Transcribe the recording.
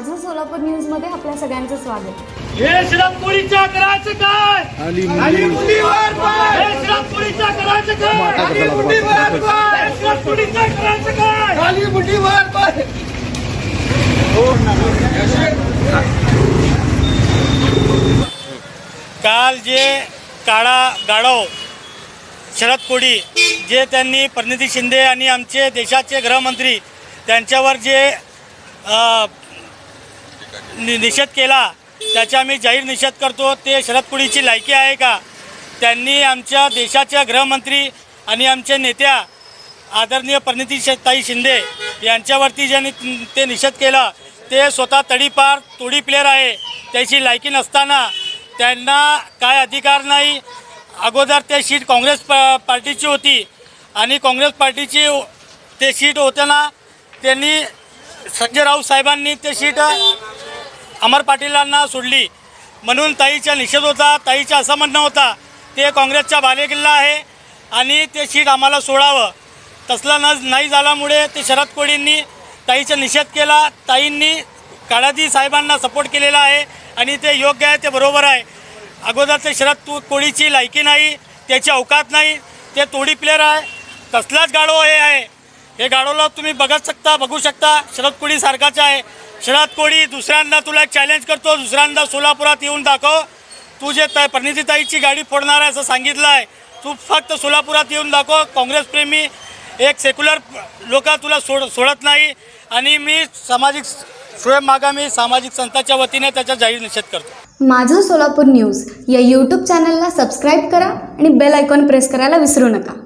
माझं सोलापूर न्यूज मध्ये आपल्या सगळ्यांचं स्वागत। हे श्रमपुरीच्या करायचं काय? खाली मुंडीवर पाय. हे श्रमपुरीच्या करायचं काय? खाली मुंडीवर पाय. हे श्रमपुरीच्या करायचं काय? खाली मुंडीवर पाय. काल जे काळा गाढव शरद कोळी जे त्यांनी प्रणिती शिंदे आणि आमचे देशाचे गृहमंत्री त्यांच्यावर जे निषेध केला त्याचा आम्ही जाहीर निषेध करतो। ते शरद कोळीची लायकी आहे का? त्यांनी आमच्या देशाच्या गृहमंत्री आणि आमचे नेत्या आदरणीय प्रणितीताई शिंदे यांच्यावरती ज्यांनी ते निषेध केला ते स्वतः तडीपार तोडी प्लेयर आहे। त्याची लायकी नसताना त्यांना काय अधिकार नाही। अगोदर ते सीट काँग्रेस पार्टीची होती आणि काँग्रेस पार्टीची ते सीट होताना त्यांनी संजय राऊत साहेबांनी ते सीट अमर पाटीलांना सोडली म्हणून ताईचा निषेध होता। ताईचं असं म्हणणं होता ते काँग्रेसचा बालेकिल्ला आहे आणि ते सीट आम्हाला सोडावं। तसला नाही झाल्यामुळे ते शरद कोळींनी ताईचा निषेध केला। ताईंनी काळाजी साहेबांना सपोर्ट केलेला आहे आणि ते योग्य आहे, ते बरोबर आहे। अगोदर ते शरद कोळीची लायकी नाही, त्याची अवकात नाही, ते तोडी प्लेयर आहे। तसलाच गाढव हे आहे। हे गाढवला तुम्ही बघू शकता शरद कोळी सारखाच आहे। शरद कोळी दुसऱ्यांदा तुला चॅलेंज करतो, दुसऱ्यांदा सोलापुरात येऊन दाखव। तू जे प्रणितीताईची गाडी फोडणार आहे असं सांगितलं आहे, तू फक्त सोलापुरात येऊन दाखव। काँग्रेस प्रेमी एक सेक्युलर लोक तुला सोडत नाही आणि मी सामाजिक स्वयं मागामी सामाजिक संस्थाच्या वतीने त्याचा जाहीर निषेध करतो। माझं सोलापूर न्यूज या यूट्यूब चॅनलला सबस्क्राईब करा आणि बेल आयकॉन प्रेस करायला विसरू नका।